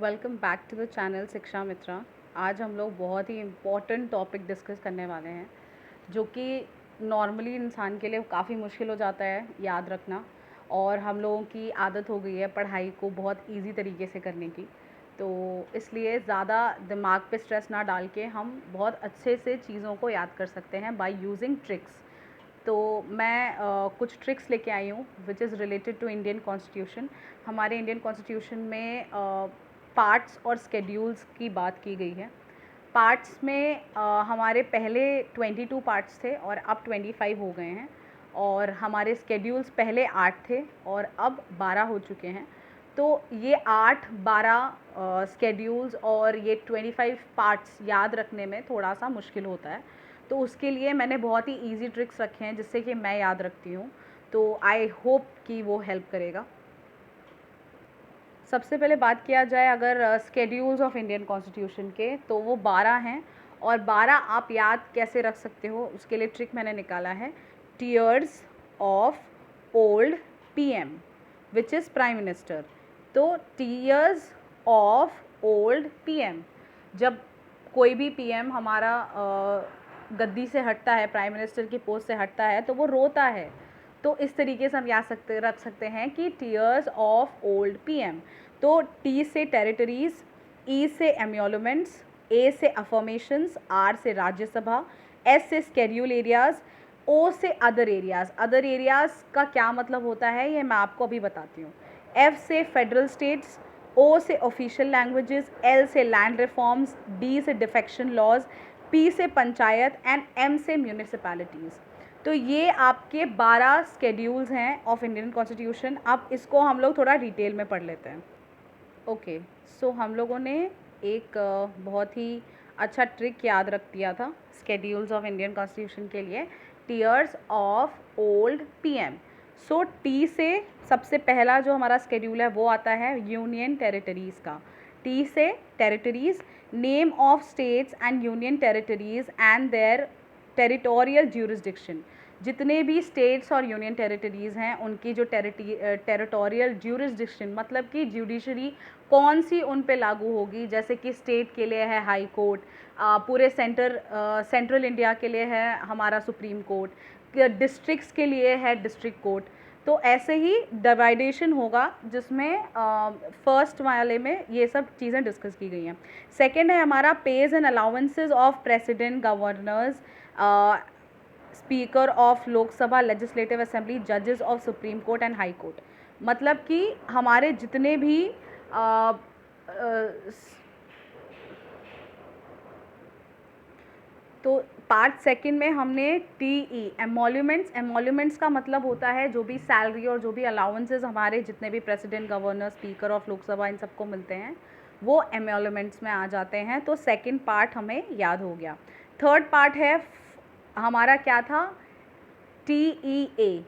Welcome back to the channel Shiksha Mitra. आज हम लोग बहुत ही इम्पॉर्टेंट टॉपिक डिस्कस करने वाले हैं जो कि नॉर्मली इंसान के लिए काफ़ी मुश्किल हो जाता है याद रखना, और हम लोगों की आदत हो गई है पढ़ाई को बहुत इजी तरीके से करने की। तो इसलिए ज़्यादा दिमाग पे स्ट्रेस ना डाल के हम बहुत अच्छे से चीज़ों को याद कर सकते हैं बाय यूजिंग ट्रिक्स। तो मैं कुछ ट्रिक्स लेके आई हूँ which is related to Indian constitution. हमारे इंडियन कॉन्स्टिट्यूशन में पार्ट्स और स्केड्यूल्स की बात की गई है। पार्ट्स में हमारे पहले 22 पार्ट्स थे और अब 25 हो गए हैं, और हमारे स्केड्यूल्स पहले 8 थे और अब 12 हो चुके हैं। तो ये 8-12 स्केड्यूल्स और ये 25 पार्ट्स याद रखने में थोड़ा सा मुश्किल होता है। तो उसके लिए मैंने बहुत ही इजी ट्रिक्स रखे हैं जिससे कि मैं याद रखती हूँ। तो आई होप कि वो हेल्प करेगा। सबसे पहले बात किया जाए अगर स्केड्यूल्स ऑफ इंडियन कॉन्स्टिट्यूशन के, तो वो 12 हैं। और 12 आप याद कैसे रख सकते हो उसके लिए ट्रिक मैंने निकाला है। Tears of old PM which is prime minister. तो टीयर्स ऑफ ओल्ड पीएम, जब कोई भी पीएम हमारा गद्दी से हटता है, प्राइम मिनिस्टर की पोस्ट से हटता है, तो वो रोता है। तो इस तरीके से हम याद रख सकते हैं कि टीयर्स ऑफ ओल्ड पीएम। तो टी से टेरिटरीज, ई से एम्योलमेंट्स, ए से अफर्मेशंस, आर से राज्यसभा, एस से स्केड्यूल एरियाज़, ओ से अदर एरियाज़। अदर एरियाज़ का क्या मतलब होता है ये मैं आपको अभी बताती हूँ। एफ से फेडरल स्टेट्स, ओ से ऑफिशियल लैंग्वेजेस, एल से लैंड रिफॉर्म्स, डी से डिफेक्शन लॉज, पी से पंचायत एंड एम से म्यूनिसिपैलिटीज़। तो ये आपके 12 स्केड्यूल्स हैं ऑफ इंडियन कॉन्स्टिट्यूशन। अब इसको हम लोग थोड़ा डिटेल में पढ़ लेते हैं। ओके, सो हम लोगों ने एक बहुत ही अच्छा ट्रिक याद रख दिया था स्केड्यूल्स ऑफ इंडियन कॉन्स्टिट्यूशन के लिए। Tears of old PM. So T से सबसे पहला जो हमारा स्केड्यूल है वो आता है यूनियन टेरिटरीज़ का। टी से territories, name of states and union territories and their territorial jurisdiction. जितने भी स्टेट्स और यूनियन टेरिटरीज़ हैं उनकी जो टेरिटोरियल ज्यूरिसडिक्शन मतलब कि जुडिशरी कौन सी उन पे लागू होगी। जैसे कि स्टेट के लिए है हाई कोर्ट, पूरे सेंट्रल इंडिया के लिए है हमारा सुप्रीम कोर्ट, डिस्ट्रिक्ट्स के लिए है डिस्ट्रिक्ट कोर्ट। तो ऐसे ही डिवाइडेशन होगा जिसमें फर्स्ट वाले में ये सब चीज़ें डिस्कस की गई हैं। सेकेंड है हमारा pays and allowances of president, governors, speaker of Lok Sabha, legislative assembly, जजेस of supreme court and high court. मतलब कि हमारे जितने भी तो पार्ट सेकंड में हमने टी ई एमोल्यूमेंट्स। एमोल्यूमेंट्स का मतलब होता है जो भी सैलरी और जो भी अलाउंसेस हमारे जितने भी president, governor, speaker of Lok Sabha इन सबको मिलते हैं वो एमोल्यूमेंट्स में आ जाते हैं। तो सेकंड पार्ट हमें याद हो गया। थर्ड पार्ट है हमारा क्या था, टी ई ए।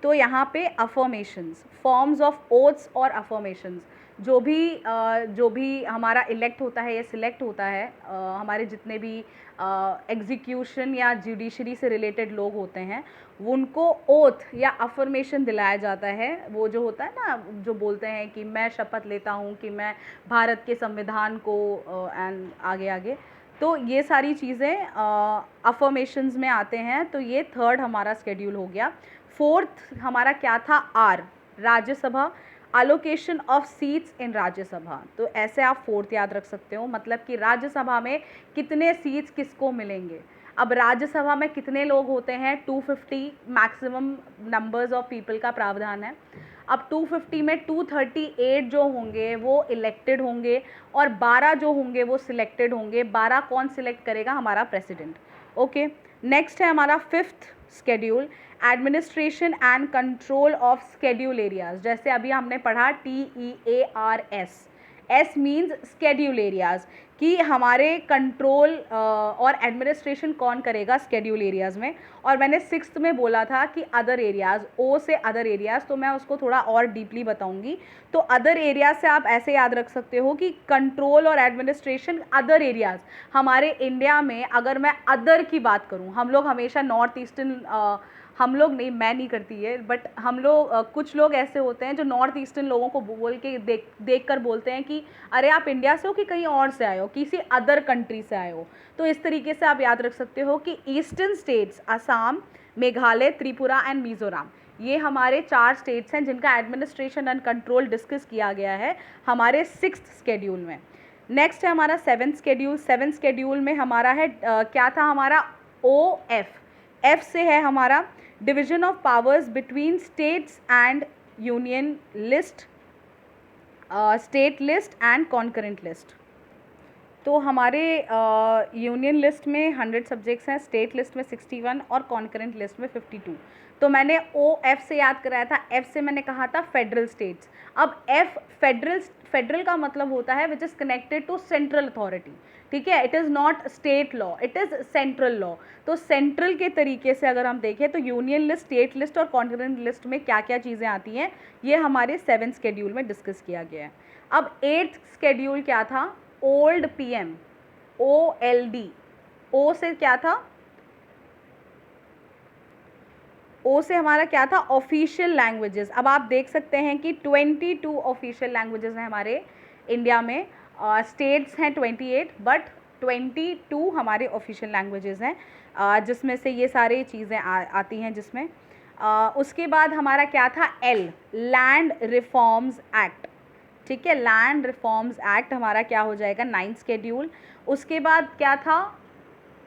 तो यहाँ पे अफर्मेशंस, फॉर्म्स ऑफ ओथ्स और अफर्मेशंस। जो भी हमारा इलेक्ट होता है या सिलेक्ट होता है, हमारे जितने भी एग्जीक्यूशन या जुडिशरी से रिलेटेड लोग होते हैं उनको ओथ या अफर्मेशन दिलाया जाता है। वो जो होता है ना, जो बोलते हैं कि मैं शपथ लेता हूँ कि मैं भारत के संविधान को एंड आगे आगे। तो ये सारी चीज़ें अफर्मेशंस में आते हैं। तो ये थर्ड हमारा स्केड्यूल हो गया। फोर्थ हमारा क्या था, R, Rajya Sabha, allocation of seats in Rajya Sabha. तो ऐसे आप फोर्थ याद रख सकते हो, मतलब कि राज्यसभा में कितने सीट्स किसको मिलेंगे। अब राज्यसभा में कितने लोग होते हैं, 250 मैक्सिमम नंबर्स ऑफ पीपल का प्रावधान है। अब 250 में 238 जो होंगे वो इलेक्टेड होंगे और 12 जो होंगे वो सिलेक्टेड होंगे। 12 कौन सिलेक्ट करेगा, हमारा प्रेसिडेंट। ओके, नेक्स्ट है हमारा fifth schedule, administration and control of schedule areas. जैसे अभी हमने पढ़ा TEARS, S means schedule areas, कि हमारे कंट्रोल और एडमिनिस्ट्रेशन कौन करेगा स्केड्यूल एरियाज़ में। और मैंने सिक्स्थ में बोला था कि अदर एरियाज़, ओ से अदर एरियाज़, तो मैं उसको थोड़ा और डीपली बताऊंगी। तो अदर एरियाज से आप ऐसे याद रख सकते हो कि कंट्रोल और एडमिनिस्ट्रेशन अदर एरियाज़। हमारे इंडिया में अगर मैं अदर की बात करूं, हम लोग हमेशा नॉर्थ ईस्टर्न हम लोग नहीं, मैं नहीं करती है, बट हम लोग कुछ लोग ऐसे होते हैं जो नॉर्थ ईस्टर्न लोगों को बोल के देख कर बोलते हैं कि अरे आप इंडिया से हो कि कहीं और से आए हो, किसी अदर कंट्री से आए हो। तो इस तरीके से आप याद रख सकते हो कि eastern states Assam, Meghalaya, Tripura and Mizoram, ये हमारे 4 स्टेट्स हैं जिनका एडमिनिस्ट्रेशन एंड कंट्रोल डिस्कस किया गया है हमारे 6th शेड्यूल में। नेक्स्ट है हमारा 7th शेड्यूल। 7th शेड्यूल में हमारा है क्या था हमारा OF। F से है हमारा division of powers between states and union list, state list and concurrent list. तो हमारे यूनियन लिस्ट में 100 सब्जेक्ट्स हैं, स्टेट लिस्ट में 61 और कॉन्करेंट लिस्ट में 52। तो मैंने OF से याद कराया था, F से मैंने कहा था फेडरल स्टेट्स। अब F फेडरल का मतलब होता है which is connected to central authority, ठीक है। It is not state law, it is central law. तो सेंट्रल के तरीके से अगर हम देखें तो यूनियन लिस्ट, स्टेट लिस्ट और कॉन्करेंट लिस्ट में क्या क्या चीज़ें आती हैं, ये हमारे 7th शेड्यूल में डिस्कस किया गया है। अब 8th शेड्यूल क्या था, ओल्ड PM, OLD। O से क्या था, O से हमारा क्या था, ऑफिशियल लैंग्वेजेस। अब आप देख सकते हैं कि 22 ऑफिशियल लैंग्वेजेस हैं हमारे इंडिया में, स्टेट्स हैं 28, बट 22 हमारे ऑफिशियल लैंग्वेजेस हैं, जिसमें से ये सारी चीज़ें आती हैं जिसमें। उसके बाद हमारा क्या था, L, लैंड रिफॉर्म्स एक्ट, ठीक है। लैंड रिफॉर्म्स एक्ट हमारा क्या हो जाएगा, 9th शेड्यूल। उसके बाद क्या था,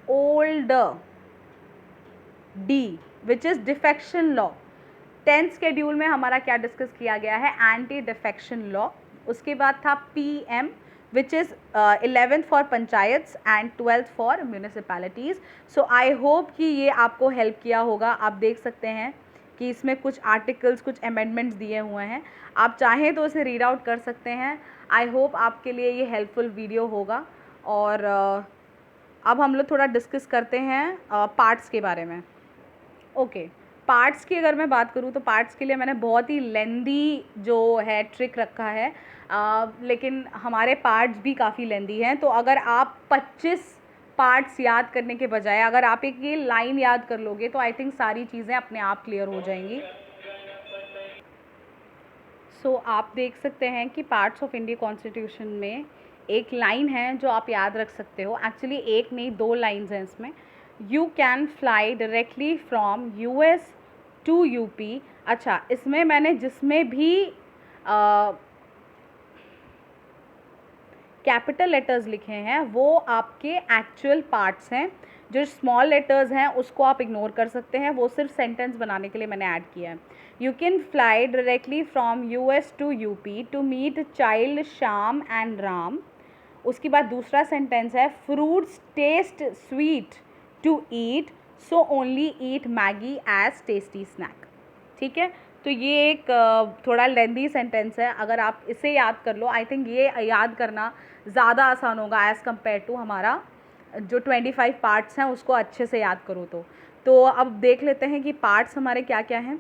old D, which is defection law. 10th schedule में हमारा क्या डिस्कस किया गया है, एंटी डिफेक्शन लॉ। उसके बाद था PM, which is 11th for panchayats and 12th for municipalities. So I hope कि ये आपको हेल्प किया होगा। आप देख सकते हैं कि इसमें कुछ आर्टिकल्स, कुछ अमेंडमेंट्स दिए हुए हैं, आप चाहें तो इसे रीड आउट कर सकते हैं। आई होप आपके लिए ये हेल्पफुल वीडियो होगा। और अब हम लोग थोड़ा डिस्कस करते हैं पार्ट्स के बारे में। ओके, पार्ट्स की अगर मैं बात करूँ तो पार्ट्स के लिए मैंने बहुत ही लेंदी जो है ट्रिक रखा है, लेकिन हमारे पार्ट्स भी काफ़ी लेंदी हैं। तो अगर आप 25 पार्ट्स याद करने के बजाय अगर आप एक ये लाइन याद कर लोगे तो आई थिंक सारी चीज़ें अपने आप क्लियर हो जाएंगी। सो आप देख सकते हैं कि पार्ट्स ऑफ इंडिया कॉन्स्टिट्यूशन में एक लाइन है जो आप याद रख सकते हो। एक्चुअली एक नहीं, 2 लाइन्स हैं इसमें। You can fly directly from US to UP। अच्छा, इसमें मैंने जिसमें भी कैपिटल लेटर्स लिखे हैं वो आपके एक्चुअल पार्ट्स हैं। जो स्मॉल लेटर्स हैं उसको आप इग्नोर कर सकते हैं, वो सिर्फ सेंटेंस बनाने के लिए मैंने ऐड किया है। You can fly directly from US to UP to meet child Shyam and Ram. उसके बाद दूसरा सेंटेंस है, fruits taste sweet to eat, so only eat Maggi as tasty snack. ठीक है, तो ये एक थोड़ा लेंदी सेंटेंस है। अगर आप इसे याद कर लो, आई थिंक ये याद करना ज़्यादा आसान होगा एज़ कम्पेयर टू हमारा जो 25 पार्ट्स हैं उसको अच्छे से याद करो। तो अब देख लेते हैं कि पार्ट्स हमारे क्या क्या हैं।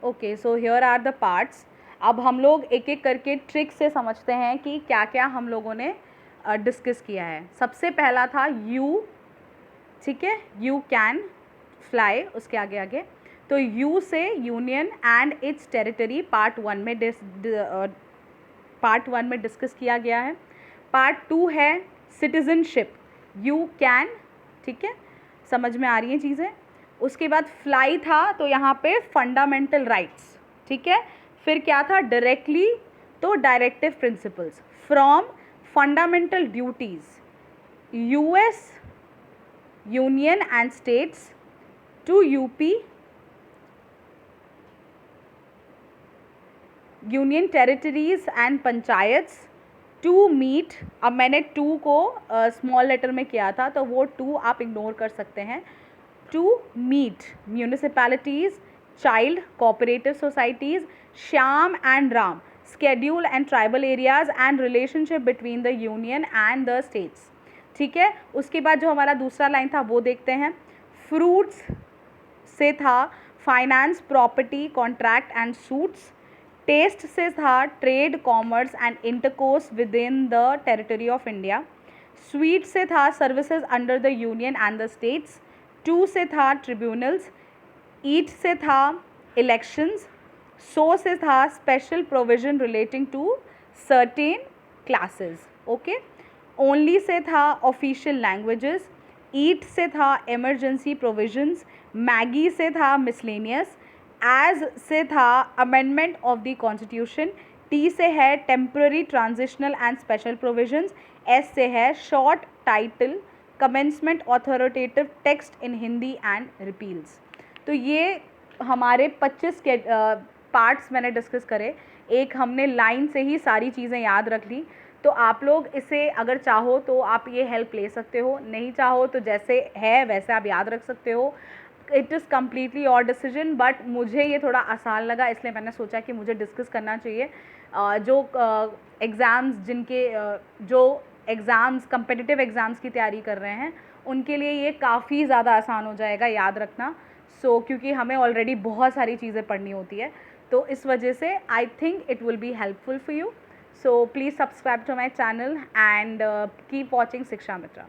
Okay, so here are the parts. अब हम लोग एक एक करके ट्रिक से समझते हैं कि क्या क्या हम लोगों ने डिस्कस किया है। सबसे पहला था यू, ठीक है, यू कैन फ्लाई, उसके आगे आगे तो यू से union and it's territory part 1 में डिस्कस किया गया है। पार्ट 2 है सिटीजनशिप, यू कैन, ठीक है, समझ में आ रही हैं चीज़ें। उसके बाद फ्लाई था तो यहाँ पे फंडामेंटल राइट्स, ठीक है। फिर क्या था, डायरेक्टली तो directive principles, from fundamental duties US union and states to UP union territories and panchayats to meet. अब मैंने 2 को स्मॉल लेटर में किया था तो वो 2 आप इग्नोर कर सकते हैं। To meet municipalities, child cooperative societies, Shyam and Ram, schedule and tribal areas and relationship between the union and the states, ठीक है। उसके बाद जो हमारा दूसरा लाइन था वो देखते हैं। फ्रूट्स से था finance, property, contract and suits. Taste से था trade, commerce and intercourse within the territory of India. Sweet से था services under the union and the states. 2 से था ट्रिब्यूनल्स, ईट से था इलेक्शंस, सो से था special provision relating to certain classes, okay. Only से था ऑफिशियल लैंग्वेजेस, ईट से था इमरजेंसी प्रोविजंस, मैगी से था मिसलेनियस, एज से था amendment of the constitution, T से है temporary transitional and special provisions, S से है short title commencement authoritative text in Hindi and repeals. तो ये हमारे 25 के पार्ट्स मैंने डिस्कस करे। एक हमने लाइन से ही सारी चीज़ें याद रख ली। तो आप लोग इसे अगर चाहो तो आप ये हेल्प ले सकते हो, नहीं चाहो तो जैसे है वैसे आप याद रख सकते हो। It is completely your decision, but मुझे ये थोड़ा आसान लगा इसलिए मैंने सोचा कि मुझे डिस्कस करना चाहिए। जो एग्ज़ाम्स जो एग्ज़ाम्स कम्पिटिटिव एग्ज़ाम्स की तैयारी कर रहे हैं उनके लिए ये काफ़ी ज़्यादा आसान हो जाएगा याद रखना। क्योंकि हमें ऑलरेडी बहुत सारी चीज़ें पढ़नी होती है, तो इस वजह से I think it will be helpful for you. So please subscribe to my channel and keep watching Shiksha Mitra.